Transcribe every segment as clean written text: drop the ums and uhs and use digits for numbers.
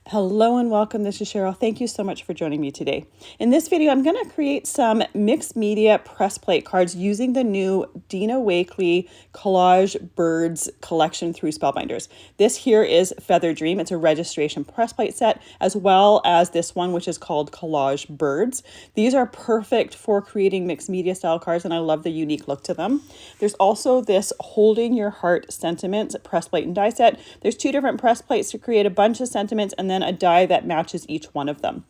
Hello and welcome. This is Cheryl. Thank you so much for joining me today. In this video, I'm going to create some mixed media press plate cards using the new Dina Wakley Collaged Birds collection through Spellbinders. This here is Feather Dream. It's a registration press plate set, as well as this one, which is called Collaged Birds. These are perfect for creating mixed media style cards, and I love the unique look to them. There's also this Holding Your Heart Sentiments press plate and die set. There's two different press plates to create a bunch of sentiments, and then a die that matches each one of them.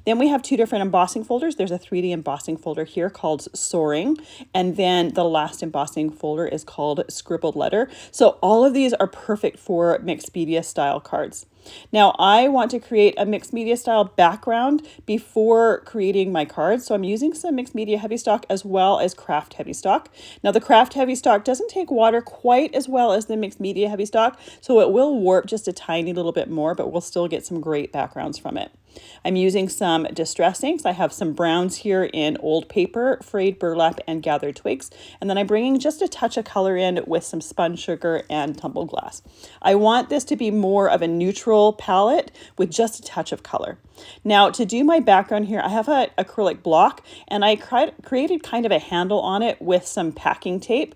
Then we have two different embossing folders. There's a 3D embossing folder here called Soaring, and then the last embossing folder is called Scribbled Letter. So all of these are perfect for mixed media style cards. Now I want to create a mixed media style background before creating my cards. So I'm using some mixed media Heavystock as well as Kraft Heavystock. Now the Kraft Heavystock doesn't take water quite as well as the mixed media Heavystock, so it will warp just a tiny little bit more, but we'll still get some great backgrounds from it. I'm using some distress inks. I have some browns here in Old Paper, Frayed, Burlap, and Gathered Twigs. And then I'm bringing just a touch of color in with some Spun sugar and Tumbled glass. I want this to be more of a neutral palette with just a touch of color. Now to do my background here, I have an acrylic block, and I created kind of a handle on it with some packing tape.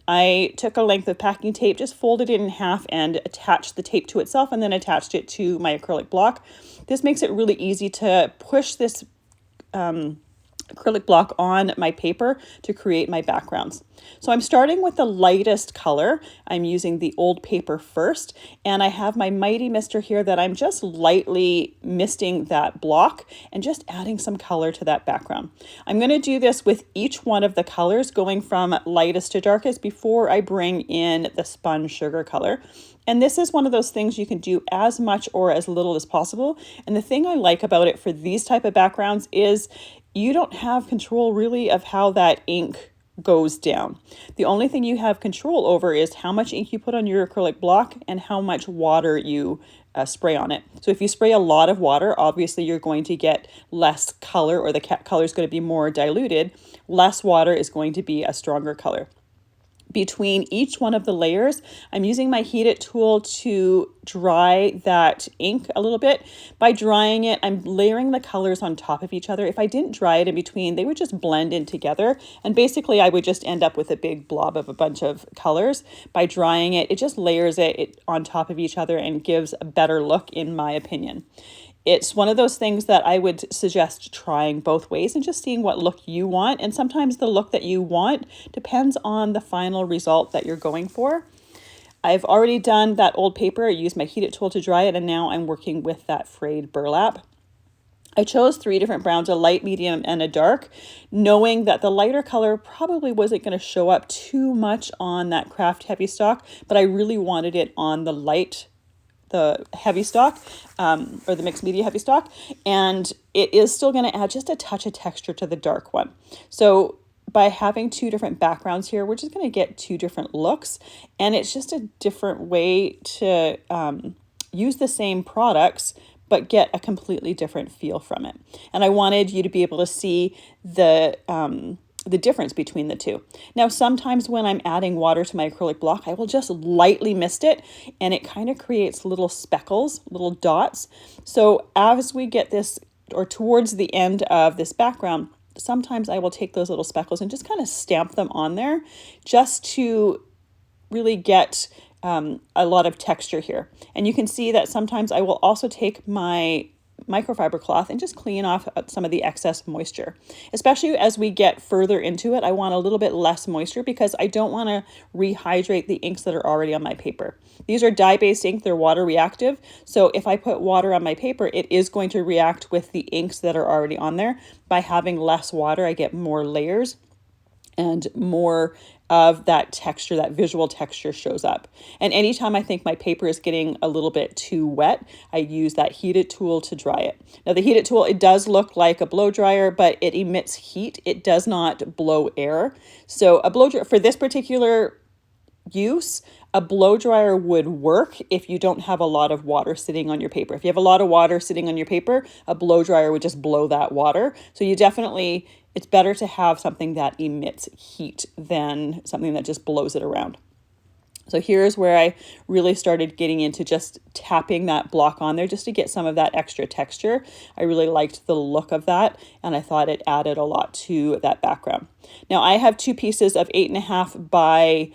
I took a length of packing tape, just folded it in half and attached the tape to itself, and then attached it to my acrylic block. This makes it really easy to push this acrylic block on my paper to create my backgrounds. So I'm starting with the lightest color. I'm using the Old Paper first, and I have my Mighty Mister here that I'm just lightly misting that block and just adding some color to that background. I'm going to do this with each one of the colors, going from lightest to darkest before I bring in the Spun sugar color. And this is one of those things you can do as much or as little as possible. And the thing I like about it for these type of backgrounds is you don't have control really of how that ink goes down. The only thing you have control over is how much ink you put on your acrylic block and how much water you spray on it. So if you spray a lot of water, obviously you're going to get less color, or the color is going to be more diluted. Less water is going to be a stronger color. Between each one of the layers, I'm using my heated tool to dry that ink a little bit. By drying it, I'm layering the colors on top of each other. If I didn't dry it in between, they would just blend in together. And basically, I would just end up with a big blob of a bunch of colors. By drying it, it just layers it on top of each other and gives a better look, in my opinion. It's one of those things that I would suggest trying both ways and just seeing what look you want. And sometimes the look that you want depends on the final result that you're going for. I've already done that Old Paper. I used my heated tool to dry it, and now I'm working with that Frayed Burlap. I chose 3 different browns, a light, medium, and a dark, knowing that the lighter color probably wasn't going to show up too much on that Kraft Heavystock, but I really wanted it on the Heavystock, or the mixed media Heavystock, and it is still going to add just a touch of texture to the dark one. So by having 2 different backgrounds here, we're just going to get 2 different looks, and it's just a different way to use the same products but get a completely different feel from it. And I wanted you to be able to see the difference between the two. Now, sometimes when I'm adding water to my acrylic block, I will just lightly mist it, and it kind of creates little speckles, little dots. So as we get this, or towards the end of this background, sometimes I will take those little speckles and just kind of stamp them on there just to really get a lot of texture here. And you can see that sometimes I will also take my microfiber cloth and just clean off some of the excess moisture. Especially as we get further into it, I want a little bit less moisture because I don't want to rehydrate the inks that are already on my paper. These are dye-based ink, they're water reactive. So if I put water on my paper, it is going to react with the inks that are already on there. By having less water, I get more layers and more of that texture, that visual texture shows up. And anytime I think my paper is getting a little bit too wet, I use that heated tool to dry it. Now the heated tool, it does look like a blow dryer, but it emits heat. It does not blow air. So a blow dryer, for this particular use, a blow dryer would work if you don't have a lot of water sitting on your paper. If you have a lot of water sitting on your paper, a blow dryer would just blow that water. So you definitely, it's better to have something that emits heat than something that just blows it around. So here's where I really started getting into just tapping that block on there just to get some of that extra texture. I really liked the look of that, and I thought it added a lot to that background. Now I have two pieces of 8.5 by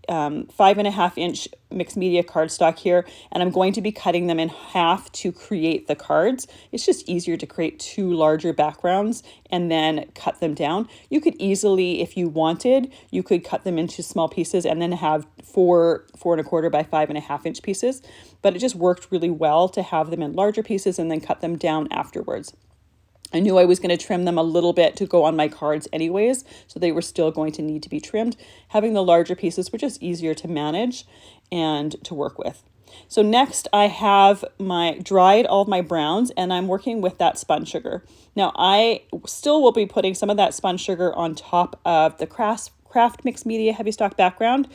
5.5 inch mixed media cardstock here, and I'm going to be cutting them in half to create the cards. It's just easier to create two larger backgrounds and then cut them down. You could easily, if you wanted, you could cut them into small pieces and then have 4.25 by 5.5 inch pieces, but it just worked really well to have them in larger pieces and then cut them down afterwards. I knew I was going to trim them a little bit to go on my cards anyways, so they were still going to need to be trimmed. Having the larger pieces were just easier to manage and to work with. So next I have dried all of my browns, and I'm working with that spun sugar. Now I still will be putting some of that spun sugar on top of the Kraft Mixed Media Heavystock background.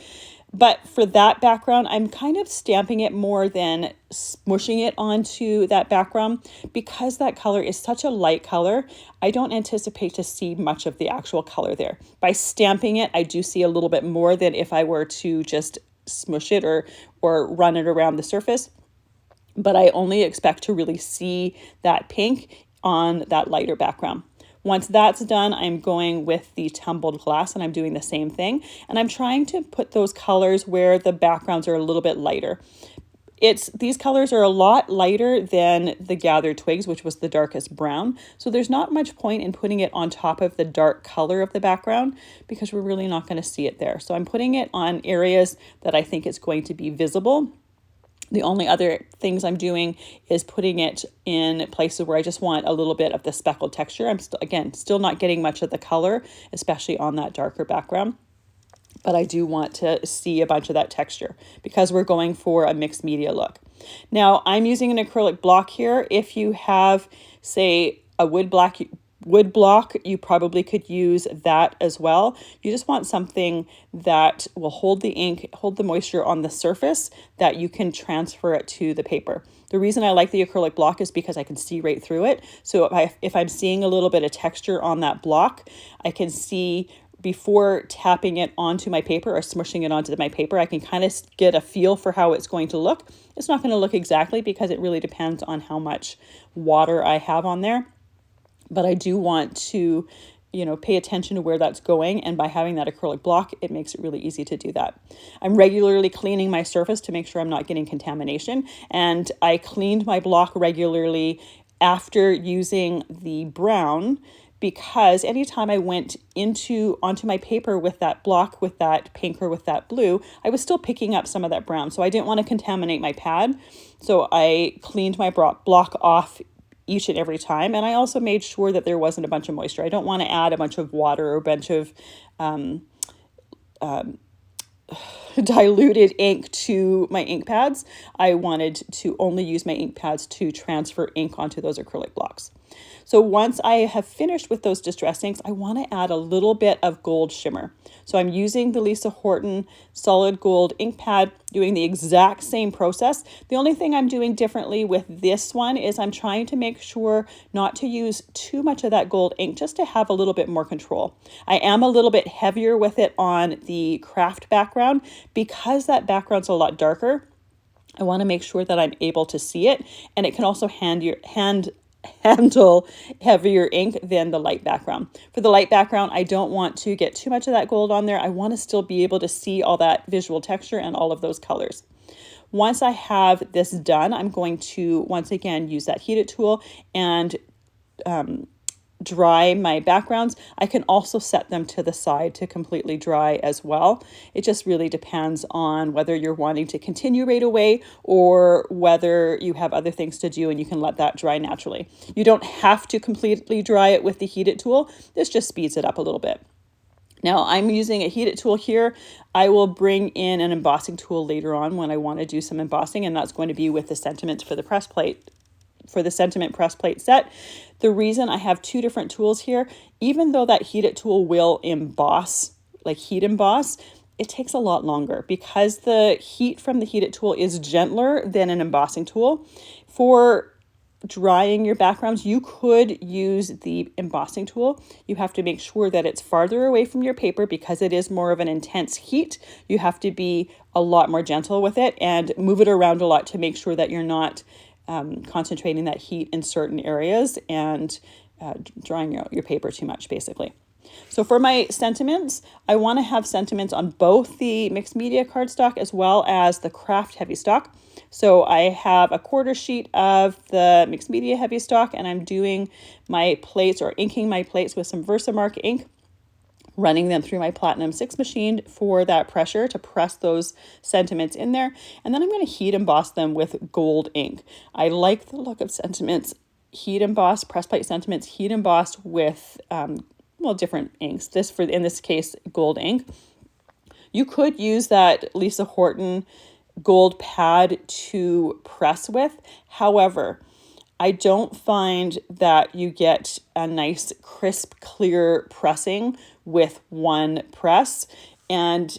But for that background, I'm kind of stamping it more than smushing it onto that background. Because that color is such a light color, I don't anticipate to see much of the actual color there. By stamping it, I do see a little bit more than if I were to just smush it or run it around the surface. But I only expect to really see that pink on that lighter background. Once that's done, I'm going with the tumbled glass and I'm doing the same thing. And I'm trying to put those colors where the backgrounds are a little bit lighter. These colors are a lot lighter than the gathered twigs, which was the darkest brown. So there's not much point in putting it on top of the dark color of the background because we're really not going to see it there. So I'm putting it on areas that I think it's going to be visible. The only other things I'm doing is putting it in places where I just want a little bit of the speckled texture. I'm still not getting much of the color, especially on that darker background. But I do want to see a bunch of that texture because we're going for a mixed media look. Now I'm using an acrylic block here. If you have, say, a wood block, you probably could use that as well. You just want something that will hold the ink, hold the moisture on the surface, that you can transfer it to the paper. The reason I like the acrylic block is because I can see right through it. So if I'm seeing a little bit of texture on that block, I can see before tapping it onto my paper or smushing it onto my paper. I can kind of get a feel for how it's going to look. It's not going to look exactly because it really depends on how much water I have on there. But I do want to, pay attention to where that's going. And by having that acrylic block, it makes it really easy to do that. I'm regularly cleaning my surface to make sure I'm not getting contamination. And I cleaned my block regularly after using the brown, because anytime I went onto my paper with that block, with that pink or with that blue, I was still picking up some of that brown. So I didn't want to contaminate my pad. So I cleaned my block off each and every time. And I also made sure that there wasn't a bunch of moisture. I don't want to add a bunch of water or a bunch of diluted ink to my ink pads. I wanted to only use my ink pads to transfer ink onto those acrylic blocks. So once I have finished with those distress inks, I want to add a little bit of gold shimmer. So I'm using the Lisa Horton solid gold ink pad, doing the exact same process. The only thing I'm doing differently with this one is I'm trying to make sure not to use too much of that gold ink, just to have a little bit more control. I am a little bit heavier with it on the Kraft background because that background's a lot darker. I want to make sure that I'm able to see it, and it can also handle heavier ink than the light background. For the light background, I don't want to get too much of that gold on there. I want to still be able to see all that visual texture and all of those colors. Once I have this done, I'm going to once again use that heated tool and dry my backgrounds. I can also set them to the side to completely dry as well. It just really depends on whether you're wanting to continue right away or whether you have other things to do and you can let that dry naturally. You don't have to completely dry it with the heated tool. This just speeds it up a little bit. Now I'm using a heated tool here. I will bring in an embossing tool later on when I want to do some embossing, and that's going to be with the sentiments for the press plate. For the sentiment press plate set. The reason I have two different tools here, even though that heated tool will emboss, like heat emboss, it takes a lot longer because the heat from the heated tool is gentler than an embossing tool. For drying your backgrounds, you could use the embossing tool. You have to make sure that it's farther away from your paper because it is more of an intense heat. You have to be a lot more gentle with it and move it around a lot to make sure that you're not concentrating that heat in certain areas and drying out your paper too much, basically. So for my sentiments, I want to have sentiments on both the mixed media cardstock as well as the Kraft Heavystock. So I have a quarter sheet of the mixed media Heavystock, and I'm doing my plates or inking my plates with some Versamark ink, running them through my Platinum 6 machine for that pressure to press those sentiments in there. And then I'm going to heat emboss them with gold ink. I like the look of sentiments, heat embossed, press plate sentiments, heat embossed with different inks. In this case, gold ink. You could use that Lisa Horton gold pad to press with. However, I don't find that you get a nice, crisp, clear pressing with one press. And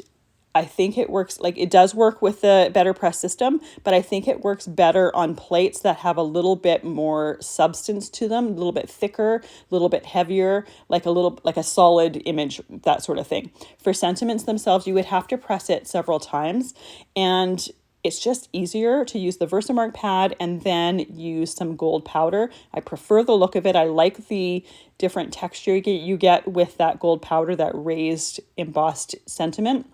I think it works, like it does work with the BetterPress system, but I think it works better on plates that have a little bit more substance to them, a little bit thicker, a little bit heavier, like a solid image, that sort of thing. For sentiments themselves, you would have to press it several times, and it's just easier to use the Versamark pad and then use some gold powder. I prefer the look of it. I like the different texture you get with that gold powder, that raised embossed sentiment.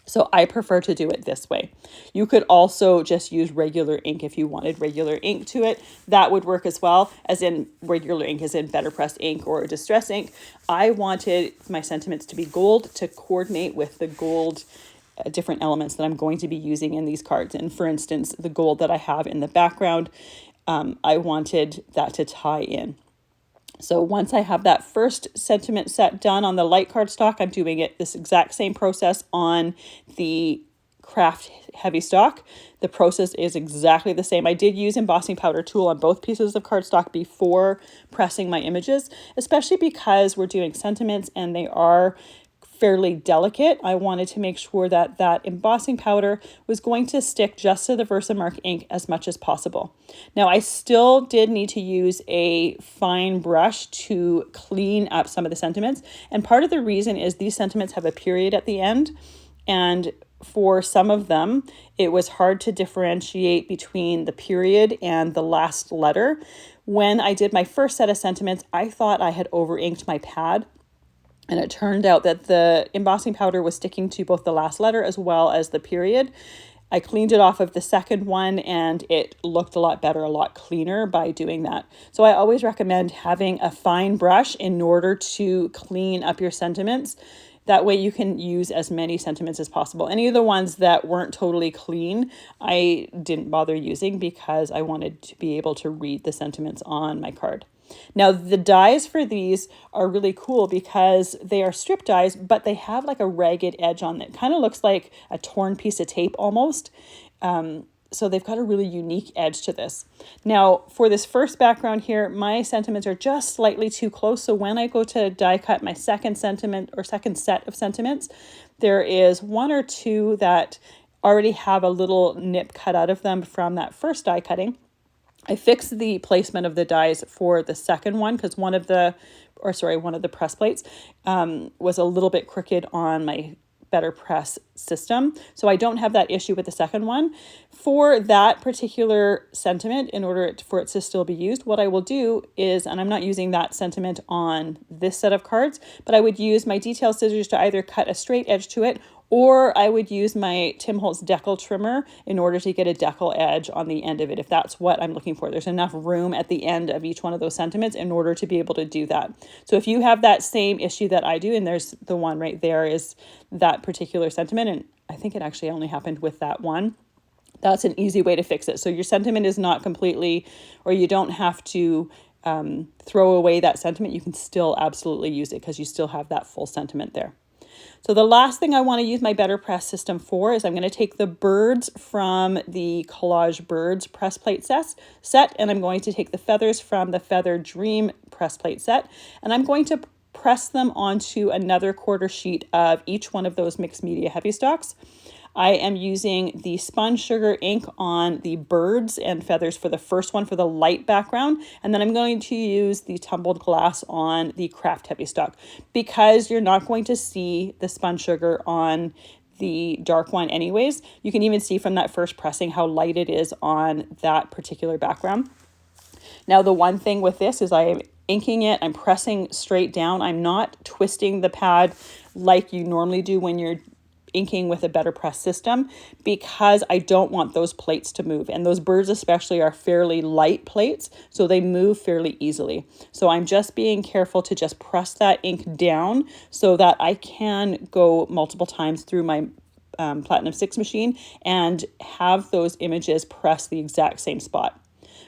So I prefer to do it this way. You could also just use regular ink if you wanted regular ink to it. That would work as well, as in regular ink as in BetterPress ink or Distress ink. I wanted my sentiments to be gold to coordinate with the gold different elements that I'm going to be using in these cards. And for instance, the gold that I have in the background, I wanted that to tie in. So once I have that first sentiment set done on the light cardstock, I'm doing it this exact same process on the Kraft Heavystock. The process is exactly the same. I did use embossing powder tool on both pieces of cardstock before pressing my images, especially because we're doing sentiments and they are fairly delicate. I wanted to make sure that that embossing powder was going to stick just to the Versamark ink as much as possible. Now, I still did need to use a fine brush to clean up some of the sentiments. And part of the reason is these sentiments have a period at the end. And for some of them, it was hard to differentiate between the period and the last letter. When I did my first set of sentiments, I thought I had over inked my pad. And it turned out that the embossing powder was sticking to both the last letter as well as the period. I cleaned it off of the second one and it looked a lot better, a lot cleaner by doing that. So I always recommend having a fine brush in order to clean up your sentiments. That way you can use as many sentiments as possible. Any of the ones that weren't totally clean, I didn't bother using because I wanted to be able to read the sentiments on my card. Now, the dies for these are really cool because they are strip dies, but they have like a ragged edge on it. Kind of looks like a torn piece of tape almost. So they've got a really unique edge to this. Now, for this first background here, my sentiments are just slightly too close. So when I go to die cut my second sentiment or second set of sentiments, there is one or two that already have a little nip cut out of them from that first die cutting. I fixed the placement of the dies for the second one because one of the press plates was a little bit crooked on my BetterPress system. So I don't have that issue with the second one. For that particular sentiment, in order for it to still be used, what I will do is, and I'm not using that sentiment on this set of cards, but I would use my detail scissors to either cut a straight edge to it, or I would use my Tim Holtz decal trimmer in order to get a decal edge on the end of it, if that's what I'm looking for. There's enough room at the end of each one of those sentiments in order to be able to do that. So if you have that same issue that I do, and there's the one right there is that particular sentiment, and I think it actually only happened with that one, that's an easy way to fix it. So your sentiment is not completely, or you don't have to throw away that sentiment. You can still absolutely use it because you still have that full sentiment there. So the last thing I want to use my BetterPress system for is I'm going to take the birds from the Collaged Birds press plate set, and I'm going to take the feathers from the Feather Dream press plate set, and I'm going to press them onto another quarter sheet of each one of those mixed media heavy stocks. I am using the Spun Sugar ink on the birds and feathers for the first one for the light background. And then I'm going to use the Tumbled glass on the Kraft Heavystock, because you're not going to see the Spun Sugar on the dark one anyways. You can even see from that first pressing how light it is on that particular background. Now, the one thing with this is I am inking it, I'm pressing straight down. I'm not twisting the pad like you normally do when you're inking with a BetterPress system, because I don't want those plates to move. And those birds especially are fairly light plates, so they move fairly easily. So I'm just being careful to just press that ink down so that I can go multiple times through my Platinum 6 machine and have those images press the exact same spot.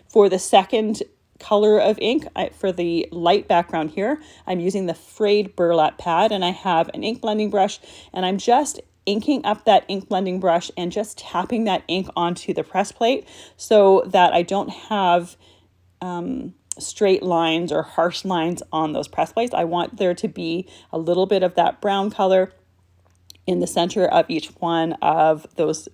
For the second color of ink, for the light background here, I'm using the Frayed Burlap pad, and I have an ink blending brush, and I'm just inking up that ink blending brush and just tapping that ink onto the press plate so that I don't have straight lines or harsh lines on those press plates. I want there to be a little bit of that brown color in the center of each one of those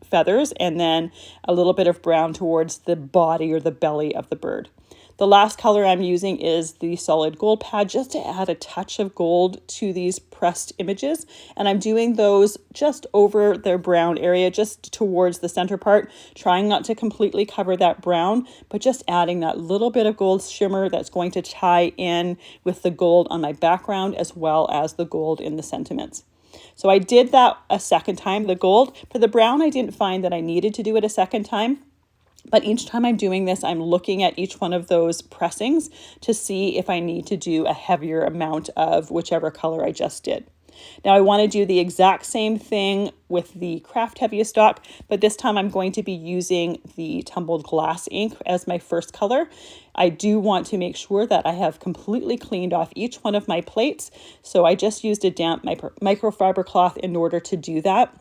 feathers, and then a little bit of brown towards the body or the belly of the bird. The last color I'm using is the solid gold pad, just to add a touch of gold to these pressed images. And I'm doing those just over their brown area, just towards the center part, trying not to completely cover that brown, but just adding that little bit of gold shimmer that's going to tie in with the gold on my background, as well as the gold in the sentiments. So I did that a second time, the gold. For the brown, I didn't find that I needed to do it a second time. But each time I'm doing this, I'm looking at each one of those pressings to see if I need to do a heavier amount of whichever color I just did. Now I want to do the exact same thing with the Kraft Heavystock, but this time I'm going to be using the Tumbled glass ink as my first color. I do want to make sure that I have completely cleaned off each one of my plates, so I just used a damp microfiber cloth in order to do that.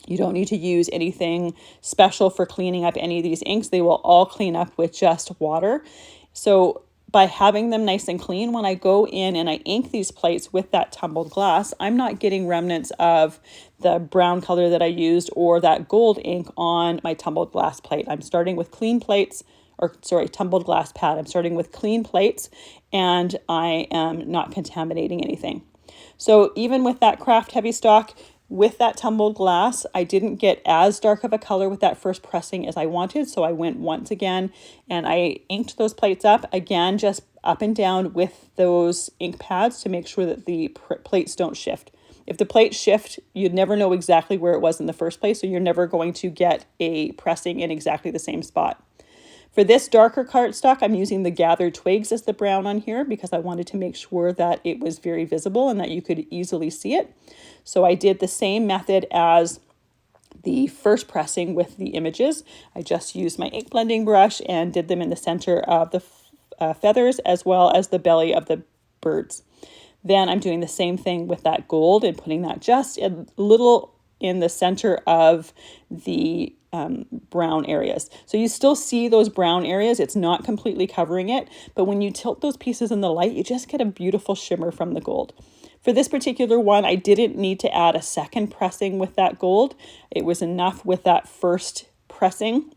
You don't need to use anything special for cleaning up any of these inks. They will all clean up with just water. So by having them nice and clean, when I go in and I ink these plates with that Tumbled glass, I'm not getting remnants of the brown color that I used or that gold ink on my Tumbled glass plate. I'm starting with clean plates, Tumbled glass pad. I'm starting with clean plates, and I am not contaminating anything. So even with that Kraft Heavystock, with that Tumbled glass, I didn't get as dark of a color with that first pressing as I wanted, so I went once again and I inked those plates up again, just up and down with those ink pads to make sure that the plates don't shift. If the plates shift, you'd never know exactly where it was in the first place, so you're never going to get a pressing in exactly the same spot. For this darker cardstock, I'm using the Gathered Twigs as the brown on here because I wanted to make sure that it was very visible and that you could easily see it. So I did the same method as the first pressing with the images. I just used my ink blending brush and did them in the center of the feathers as well as the belly of the birds. Then I'm doing the same thing with that gold and putting that just a little in the center of the brown areas. So you still see those brown areas. It's not completely covering it, but when you tilt those pieces in the light, you just get a beautiful shimmer from the gold. For this particular one, I didn't need to add a second pressing with that gold. It was enough with that first pressing.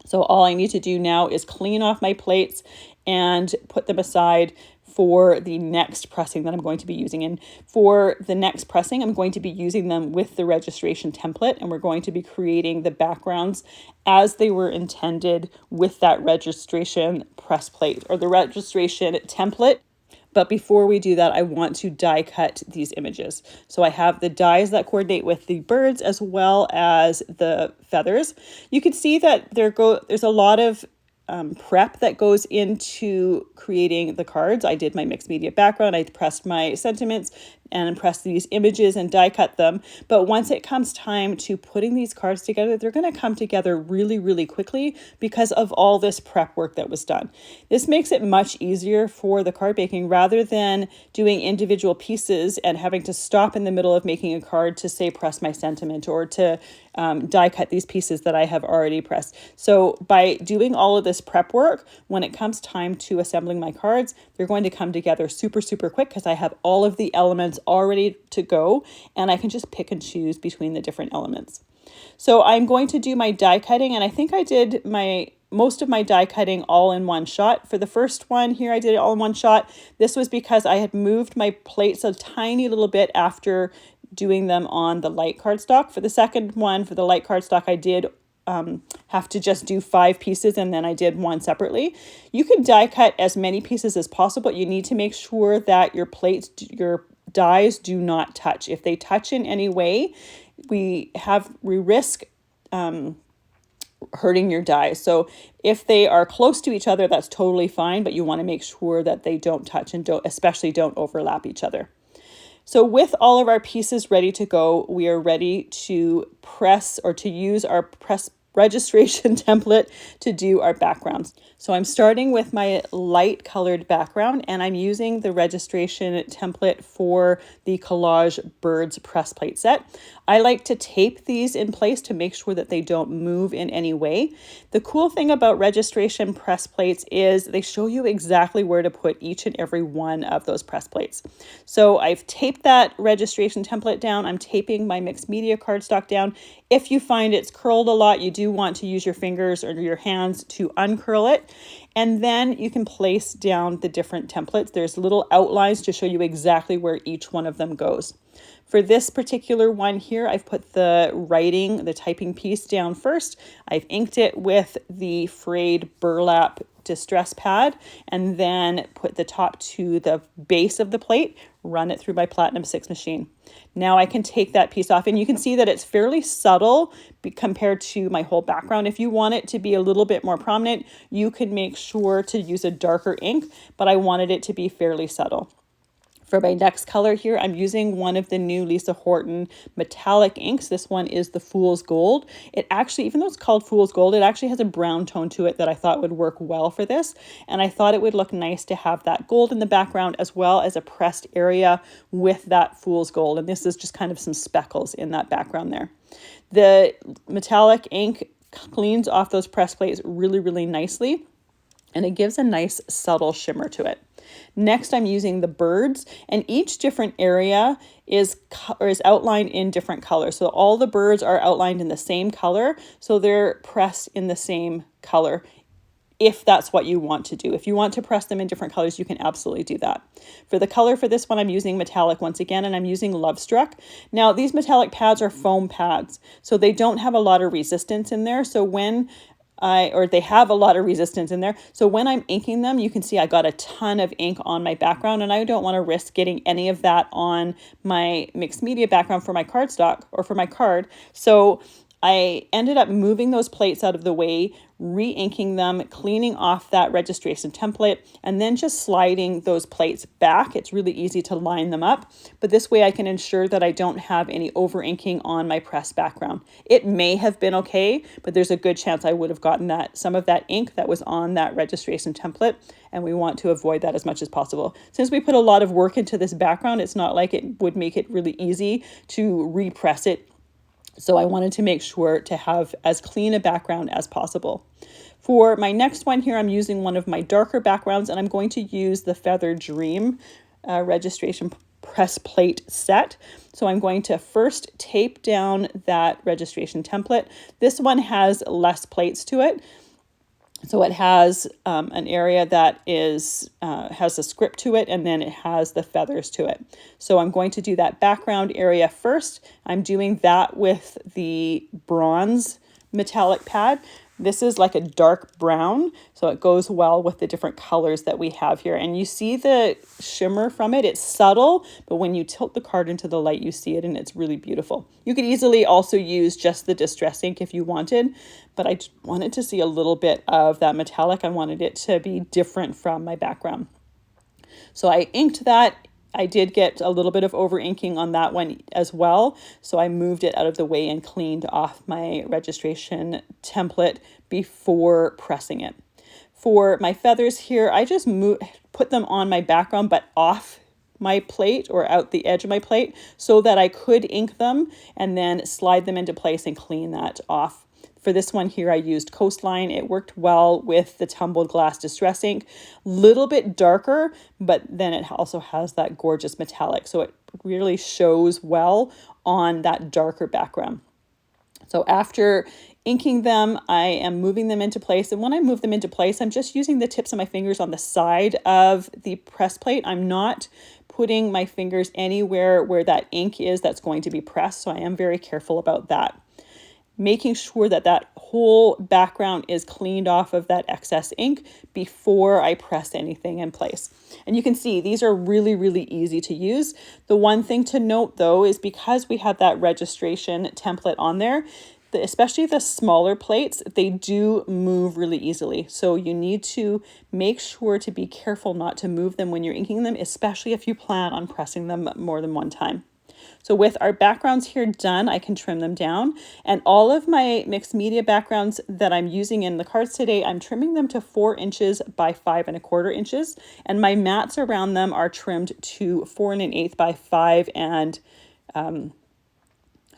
So all I need to do now is clean off my plates and put them aside for the next pressing that I'm going to be using. And for the next pressing, I'm going to be using them with the registration template, and we're going to be creating the backgrounds as they were intended with that registration press plate or the registration template. But before we do that, I want to die cut these images. So I have the dies that coordinate with the birds as well as the feathers. You can see that there's a lot of prep that goes into creating the cards. I did my mixed media background, I pressed my sentiments and pressed these images and die cut them. But once it comes time to putting these cards together, they're going to come together really, really quickly because of all this prep work that was done. This makes it much easier for the card making rather than doing individual pieces and having to stop in the middle of making a card to say press my sentiment or to die cut these pieces that I have already pressed. So by doing all of this prep work, when it comes time to assembling my cards, they're going to come together super, super quick because I have all of the elements all ready to go, and I can just pick and choose between the different elements. So I'm going to do my die cutting, and I think I did most of my die cutting all in one shot. For the first one here, I did it all in one shot. This was because I had moved my plates a tiny little bit after doing them on the light cardstock. For the second one, for the light cardstock, I did have to just do 5 pieces, and then I did one separately. You can die cut as many pieces as possible, but you need to make sure that your plates, your dies do not touch. If they touch in any way, we risk hurting your dies. So if they are close to each other, that's totally fine, but you want to make sure that they don't touch and especially don't overlap each other. So with all of our pieces ready to go, we are ready to press or to use our press registration template to do our backgrounds. So I'm starting with my light colored background, and I'm using the registration template for the Collaged Birds press plate set. I like to tape these in place to make sure that they don't move in any way. The cool thing about registration press plates is they show you exactly where to put each and every one of those press plates. So I've taped that registration template down. I'm taping my mixed media cardstock down. If you find it's curled a lot, you do want to use your fingers or your hands to uncurl it. And then you can place down the different templates. There's little outlines to show you exactly where each one of them goes. For this particular one here, I've put the typing piece down first. I've inked it with the Frayed Burlap distress pad, and then put the top to the base of the plate, run it through my Platinum 6 machine. Now I can take that piece off, and you can see that it's fairly subtle compared to my whole background. If you want it to be a little bit more prominent, you can make sure to use a darker ink, but I wanted it to be fairly subtle. For my next color here, I'm using one of the new Lisa Horton metallic inks. This one is the Fool's Gold. It actually, even though it's called Fool's Gold, it actually has a brown tone to it that I thought would work well for this. And I thought it would look nice to have that gold in the background as well as a pressed area with that Fool's Gold. And this is just kind of some speckles in that background there. The metallic ink cleans off those press plates really, really nicely, and it gives a nice subtle shimmer to it. Next, I'm using the birds, and each different area is outlined in different colors. So all the birds are outlined in the same color, so they're pressed in the same color, if that's what you want to do. If you want to press them in different colors, you can absolutely do that. For the color for this one, I'm using metallic once again, and I'm using Love Struck. Now, these metallic pads are foam pads, so they don't have a lot of resistance in there. So they have a lot of resistance in there. So when I'm inking them, you can see I got a ton of ink on my background, and I don't want to risk getting any of that on my mixed media background for my cardstock or for my card. So I ended up moving those plates out of the way, re-inking them, cleaning off that registration template, and then just sliding those plates back. It's really easy to line them up, but this way I can ensure that I don't have any over-inking on my press background. It may have been okay, but there's a good chance I would have gotten some of that ink that was on that registration template, and we want to avoid that as much as possible. Since we put a lot of work into this background, it's not like it would make it really easy to repress it. So I wanted to make sure to have as clean a background as possible. For my next one here, I'm using one of my darker backgrounds, and I'm going to use the Feather Dream registration press plate set. So I'm going to first tape down that registration template. This one has less plates to it. So it has an area that has a script to it, and then it has the feathers to it. So I'm going to do that background area first. I'm doing that with the bronze metallic pad. This is like a dark brown, so it goes well with the different colors that we have here. And you see the shimmer from it. It's subtle, but when you tilt the card into the light, you see it, and it's really beautiful. You could easily also use just the distress ink if you wanted, but I wanted to see a little bit of that metallic. I wanted it to be different from my background. So I inked that. I did get a little bit of over inking on that one as well, so I moved it out of the way and cleaned off my registration template before pressing it. For my feathers here, I just put them on my background but off my plate or out the edge of my plate so that I could ink them and then slide them into place and clean that off. For this one here, I used Coastline. It worked well with the Tumbled Glass Distress ink. Little bit darker, but then it also has that gorgeous metallic. So it really shows well on that darker background. So after inking them, I am moving them into place. And when I move them into place, I'm just using the tips of my fingers on the side of the press plate. I'm not putting my fingers anywhere where that ink is that's going to be pressed. So I am very careful about that. Making sure that that whole background is cleaned off of that excess ink before I press anything in place. And you can see these are really, really easy to use. The one thing to note though is because we have that registration template on there, especially the smaller plates, they do move really easily. So you need to make sure to be careful not to move them when you're inking them, especially if you plan on pressing them more than one time. So with our backgrounds here done, I can trim them down. And all of my mixed media backgrounds that I'm using in the cards today, I'm trimming them to 4 inches by 5 1/4 inches. And my mats around them are trimmed to 4 1/8 by 5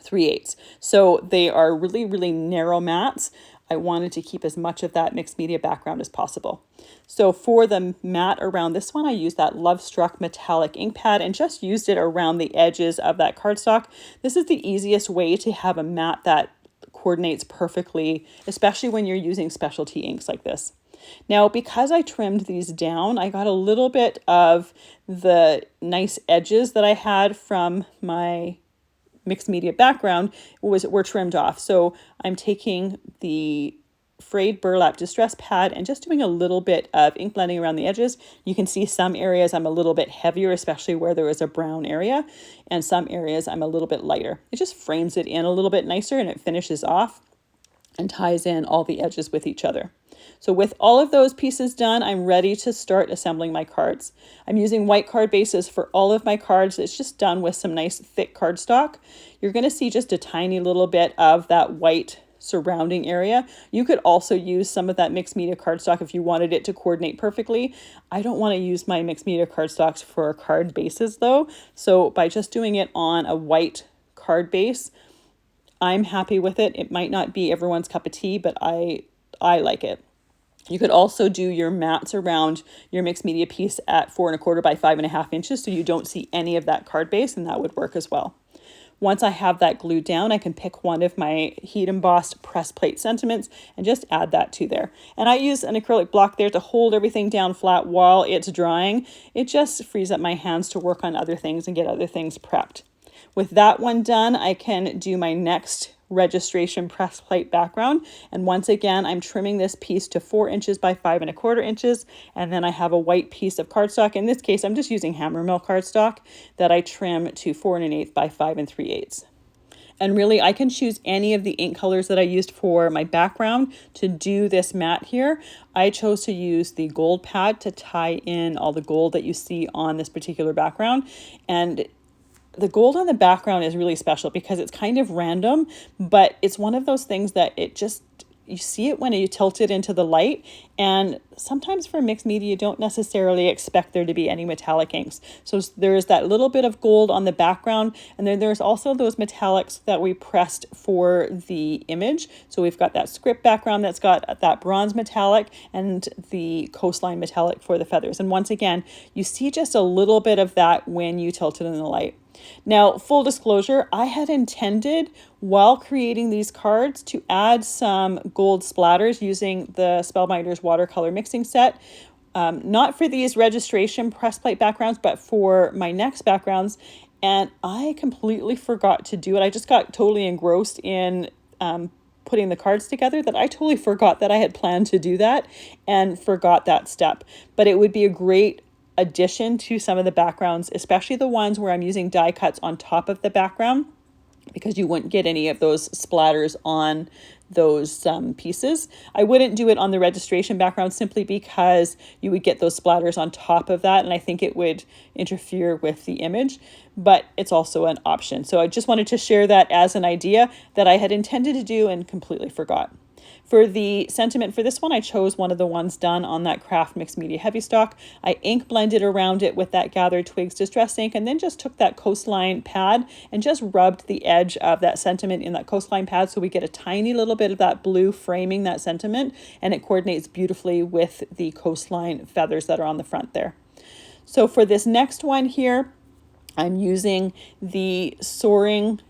3/8. So they are really, really narrow mats. I wanted to keep as much of that mixed media background as possible. So for the mat around this one, I used that Love Struck metallic ink pad and just used it around the edges of that cardstock. This is the easiest way to have a mat that coordinates perfectly, especially when you're using specialty inks like this. Now, because I trimmed these down, I got a little bit of the nice edges that I had from my mixed media background were trimmed off. So I'm taking the Frayed Burlap Distress Pad and just doing a little bit of ink blending around the edges. You can see some areas I'm a little bit heavier, especially where there is a brown area, and some areas I'm a little bit lighter. It just frames it in a little bit nicer and it finishes off and ties in all the edges with each other. So with all of those pieces done, I'm ready to start assembling my cards. I'm using white card bases for all of my cards. It's just done with some nice thick cardstock. You're going to see just a tiny little bit of that white surrounding area. You could also use some of that mixed media cardstock if you wanted it to coordinate perfectly. I don't want to use my mixed media cardstocks for card bases though. So by just doing it on a white card base, I'm happy with it. It might not be everyone's cup of tea, but I like it. You could also do your mats around your mixed media piece at 4 1/4 by 5 1/2 inches so you don't see any of that card base, and that would work as well. Once I have that glued down, I can pick one of my heat embossed press plate sentiments and just add that to there. And I use an acrylic block there to hold everything down flat while it's drying. It just frees up my hands to work on other things and get other things prepped. With that one done, I can do my next registration press plate background. And once again, I'm trimming this piece to 4 inches by 5 1/4 inches. And then I have a white piece of cardstock. In this case, I'm just using hammer mill cardstock that I trim to 4 1/8 by 5 3/8. And really, I can choose any of the ink colors that I used for my background to do this mat here. I chose to use the gold pad to tie in all the gold that you see on this particular background. And the gold on the background is really special because it's kind of random, but it's one of those things that you see it when you tilt it into the light. And sometimes for mixed media, you don't necessarily expect there to be any metallic inks. So there is that little bit of gold on the background. And then there's also those metallics that we pressed for the image. So we've got that script background that's got that bronze metallic and the coastline metallic for the feathers. And once again, you see just a little bit of that when you tilt it in the light. Now, full disclosure, I had intended while creating these cards to add some gold splatters using the Spellbinders watercolor mixing set. Not for these registration press plate backgrounds, but for my next backgrounds. And I completely forgot to do it. I just got totally engrossed in putting the cards together that I totally forgot that I had planned to do that and forgot that step. But it would be a great addition to some of the backgrounds, especially the ones where I'm using die cuts on top of the background, because you wouldn't get any of those splatters on those pieces. I wouldn't do it on the registration background simply because you would get those splatters on top of that, and I think it would interfere with the image, but it's also an option. So I just wanted to share that as an idea that I had intended to do and completely forgot. For the sentiment for this one, I chose one of the ones done on that Kraft Mixed Media Heavystock. I ink blended around it with that Gathered Twigs Distress ink, and then just took that coastline pad and just rubbed the edge of that sentiment in that coastline pad so we get a tiny little bit of that blue framing that sentiment, and it coordinates beautifully with the coastline feathers that are on the front there. So for this next one here, I'm using the Soaring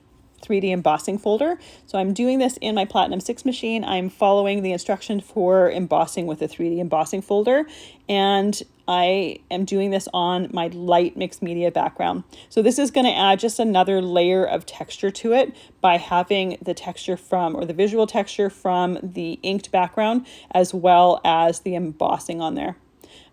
3D embossing folder. So I'm doing this in my Platinum 6 machine. I'm following the instructions for embossing with a 3D embossing folder, and I am doing this on my light mixed media background. So this is going to add just another layer of texture to it by having the texture from, or the visual texture from, the inked background as well as the embossing on there.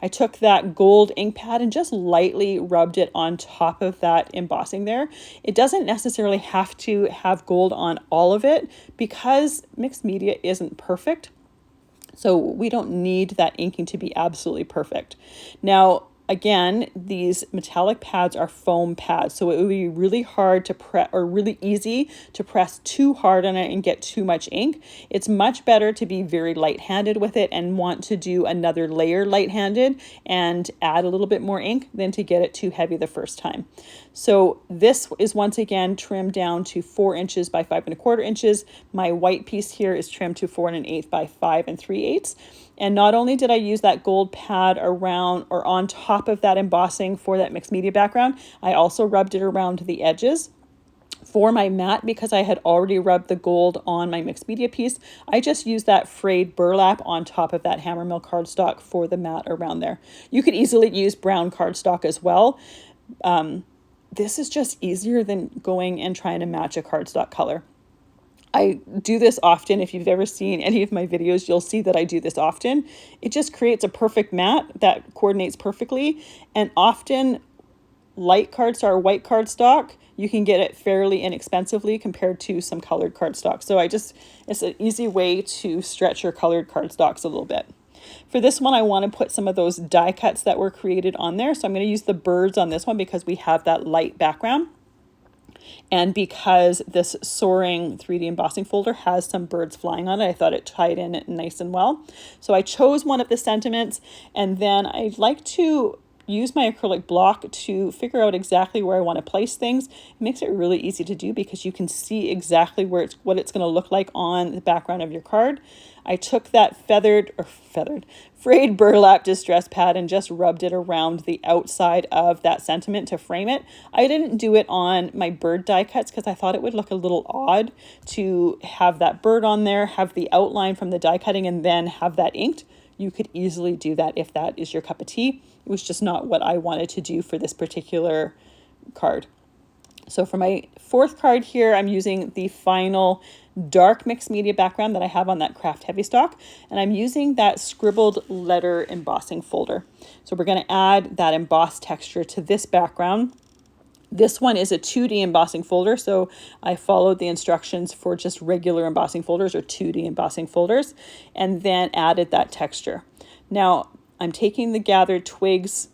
I took that gold ink pad and just lightly rubbed it on top of that embossing there. It doesn't necessarily have to have gold on all of it because mixed media isn't perfect. So we don't need that inking to be absolutely perfect. Now, again, these metallic pads are foam pads, so it would be really hard to press, or really easy to press too hard on it and get too much ink. It's much better to be very light-handed with it and want to do another layer light-handed and add a little bit more ink than to get it too heavy the first time. So this is once again trimmed down to 4 inches by 5 1/4 inches. My white piece here is trimmed to 4 1/8 by 5 3/8. And not only did I use that gold pad around or on top of that embossing for that mixed media background, I also rubbed it around the edges. For my mat, because I had already rubbed the gold on my mixed media piece, I just used that frayed burlap on top of that hammermill cardstock for the mat around there. You could easily use brown cardstock as well. This is just easier than going and trying to match a cardstock color. I do this often. If you've ever seen any of my videos, you'll see that I do this often. It just creates a perfect mat that coordinates perfectly. And often light cardstock or white cardstock, you can get it fairly inexpensively compared to some colored cardstock. So it's an easy way to stretch your colored cardstocks a little bit. For this one, I want to put some of those die cuts that were created on there. So I'm going to use the birds on this one because we have that light background. And because this Soaring 3D embossing folder has some birds flying on it, I thought it tied in nice and well. So I chose one of the sentiments, and then I'd like to use my acrylic block to figure out exactly where I want to place things. It makes it really easy to do because you can see exactly what it's going to look like on the background of your card. I took that frayed burlap distress pad and just rubbed it around the outside of that sentiment to frame it. I didn't do it on my bird die cuts because I thought it would look a little odd to have that bird on there, have the outline from the die cutting, and then have that inked. You could easily do that if that is your cup of tea. It was just not what I wanted to do for this particular card. So for my fourth card here, I'm using the final dark mixed media background that I have on that Kraft Heavystock, and I'm using that Scribbled letter embossing folder. So we're going to add that embossed texture to this background. This one is a 2D embossing folder, so I followed the instructions for just regular embossing folders or 2D embossing folders, and then added that texture. Now, I'm taking the Gathered Twigs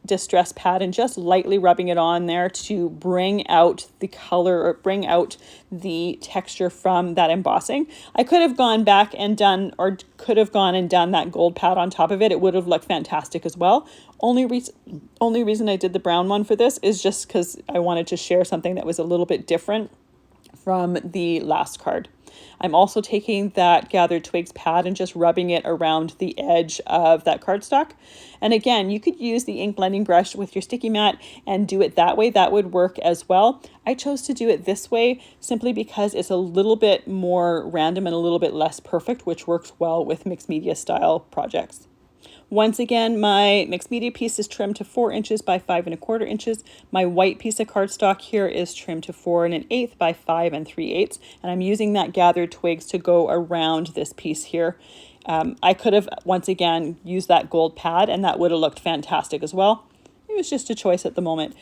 distress pad and just lightly rubbing it on there to bring out the color or bring out the texture from that embossing. I could have gone back and done, or could have gone and done that gold pad on top of it. It would have looked fantastic as well. Only reason I did the brown one for this is just because I wanted to share something that was a little bit different from the last card. I'm also taking that Gathered Twigs pad and just rubbing it around the edge of that cardstock. And again, you could use the ink blending brush with your sticky mat and do it that way. That would work as well. I chose to do it this way simply because it's a little bit more random and a little bit less perfect, which works well with mixed media style projects. Once again, my mixed media piece is trimmed to 4 inches by 5 1/4 inches. My white piece of cardstock here is trimmed to 4 1/8 by 5 3/8. And I'm using that Gathered Twigs to go around this piece here. I could have, once again, used that gold pad and that would have looked fantastic as well. It was just a choice at the moment.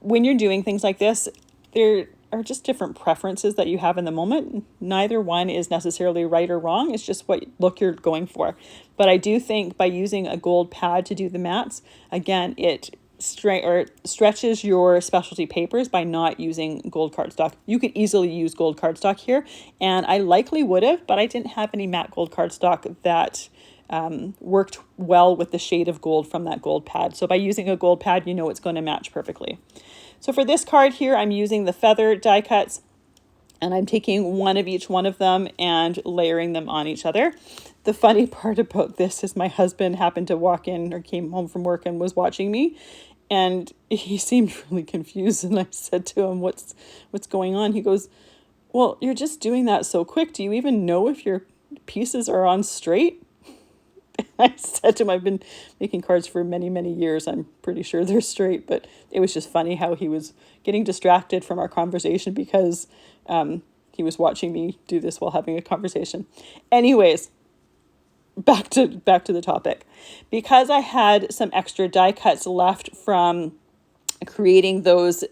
When you're doing things like this, there are just different preferences that you have in the moment. Neither one is necessarily right or wrong. It's just what look you're going for. But I do think by using a gold pad to do the mats, again, it stretches your specialty papers by not using gold cardstock. You could easily use gold cardstock here, and I likely would have, but I didn't have any matte gold cardstock that worked well with the shade of gold from that gold pad. So by using a gold pad, you know it's going to match perfectly. So for this card here, I'm using the feather die cuts, and I'm taking one of each one of them and layering them on each other. The funny part about this is my husband happened to walk in or came home from work and was watching me, and he seemed really confused. And I said to him, what's going on? He goes, well, you're just doing that so quick. Do you even know if your pieces are on straight? I said to him, I've been making cards for many, many years. I'm pretty sure they're straight, but it was just funny how he was getting distracted from our conversation because he was watching me do this while having a conversation. Anyways, back to the topic. Because I had some extra die cuts left from creating those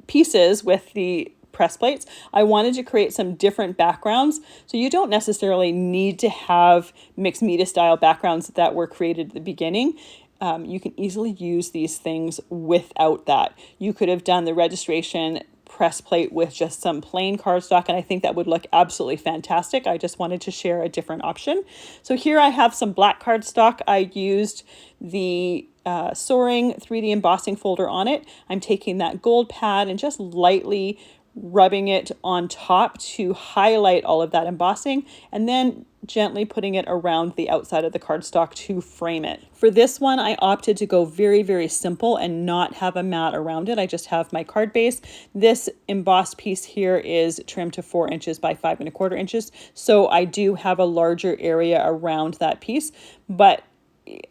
pieces with the press plates, I wanted to create some different backgrounds. So you don't necessarily need to have mixed media style backgrounds that were created at the beginning. You can easily use these things without that. You could have done the registration press plate with just some plain cardstock, and I think that would look absolutely fantastic. I just wanted to share a different option. So here I have some black cardstock. I used the Soaring 3D embossing folder on it. I'm taking that gold pad and just lightly rubbing it on top to highlight all of that embossing, and then gently putting it around the outside of the cardstock to frame it. For this one, I opted to go very, very simple and not have a mat around it. I just have my card base. This embossed piece here is trimmed to 4 inches by 5¼ inches. So I do have a larger area around that piece, but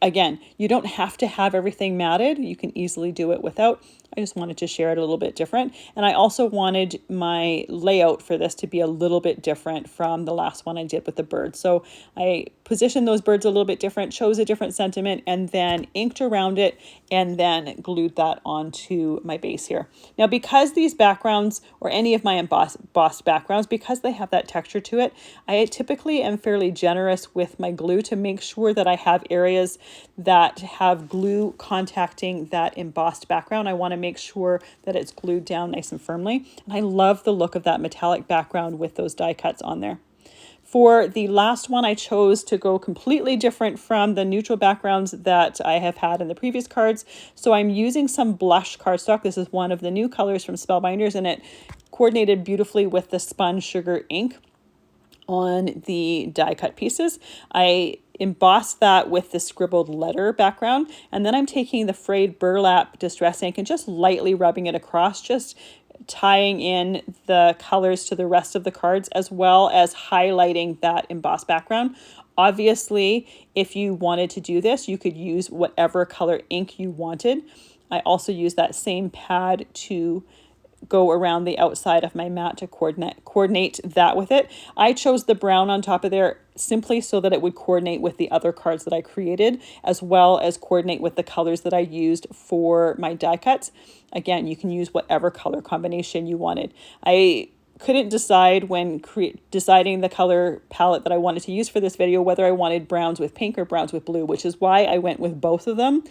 again, you don't have to have everything matted. You can easily do it without. I just wanted to share it a little bit different. And I also wanted my layout for this to be a little bit different from the last one I did with the birds. So I positioned those birds a little bit different, chose a different sentiment, and then inked around it and then glued that onto my base here. Now, because these backgrounds, or any of my embossed backgrounds, because they have that texture to it, I typically am fairly generous with my glue to make sure that I have areas that have glue contacting that embossed background. I want to make sure that it's glued down nice and firmly. And I love the look of that metallic background with those die cuts on there. For the last one, I chose to go completely different from the neutral backgrounds that I have had in the previous cards. So I'm using some blush cardstock. This is one of the new colors from Spellbinders, and it coordinated beautifully with the Spun sugar ink on the die cut pieces. I embossed that with the scribbled letter background, and then I'm taking the Frayed Burlap distress ink and just lightly rubbing it across, just tying in the colors to the rest of the cards, as well as highlighting that embossed background. Obviously, if you wanted to do this, you could use whatever color ink you wanted. I also use that same pad to go around the outside of my mat to coordinate that with it. I chose the brown on top of there simply so that it would coordinate with the other cards that I created, as well as coordinate with the colors that I used for my die cuts. Again, you can use whatever color combination you wanted. I couldn't decide when deciding the color palette that I wanted to use for this video whether I wanted browns with pink or browns with blue, which is why I went with both of them.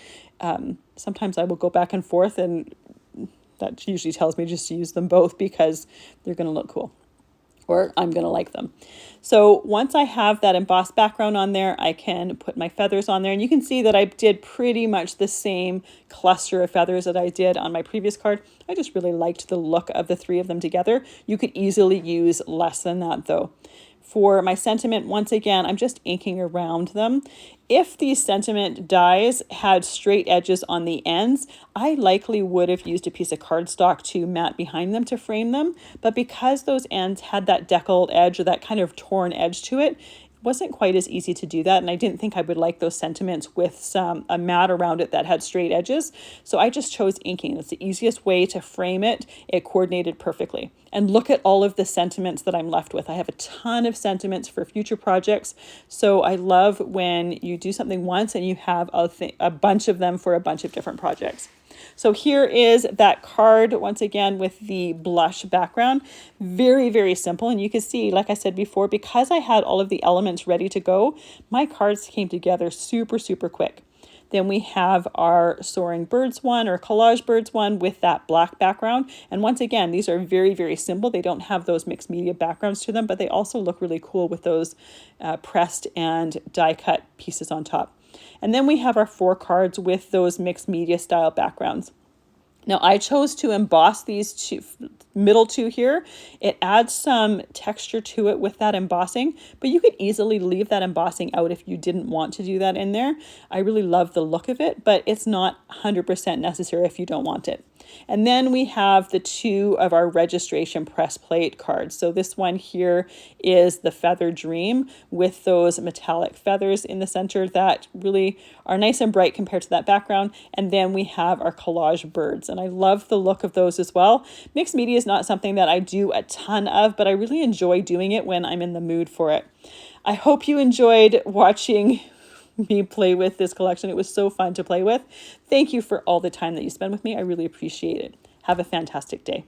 Sometimes I will go back and forth, and that usually tells me just to use them both because they're going to look cool, or I'm going to like them. So once I have that embossed background on there, I can put my feathers on there, and you can see that I did pretty much the same cluster of feathers that I did on my previous card. I just really liked the look of the 3 of them together. You could easily use less than that though. For my sentiment, once again, I'm just inking around them. If these sentiment dies had straight edges on the ends, I likely would have used a piece of cardstock to mat behind them to frame them. But because those ends had that deckled edge or that kind of torn edge to it, wasn't quite as easy to do that, and I didn't think I would like those sentiments with a mat around it that had straight edges. So I just chose inking. It's the easiest way to frame it. It coordinated perfectly. And look at all of the sentiments that I'm left with. I have a ton of sentiments for future projects. So I love when you do something once and you have a bunch of them for a bunch of different projects. So here is that card once again with the blush background. Very, very simple. And you can see, like I said before, because I had all of the elements ready to go, my cards came together super, super quick. Then we have our Soaring Birds one or Collage Birds one with that black background. And once again, these are very, very simple. They don't have those mixed media backgrounds to them, but they also look really cool with those pressed and die cut pieces on top. And then we have our 4 cards with those mixed media style backgrounds. Now I chose to emboss these middle two here. It adds some texture to it with that embossing, but you could easily leave that embossing out if you didn't want to do that in there. I really love the look of it, but it's not 100% necessary if you don't want it. And then we have the 2 of our registration press plate cards. So this one here is the Feather Dream with those metallic feathers in the center that really are nice and bright compared to that background. And then we have our Collage Birds, and I love the look of those as well. Mixed media is not something that I do a ton of, but I really enjoy doing it when I'm in the mood for it. I hope you enjoyed watching me play with this collection. It was so fun to play with. Thank you for all the time that you spend with me. I really appreciate it. Have a fantastic day.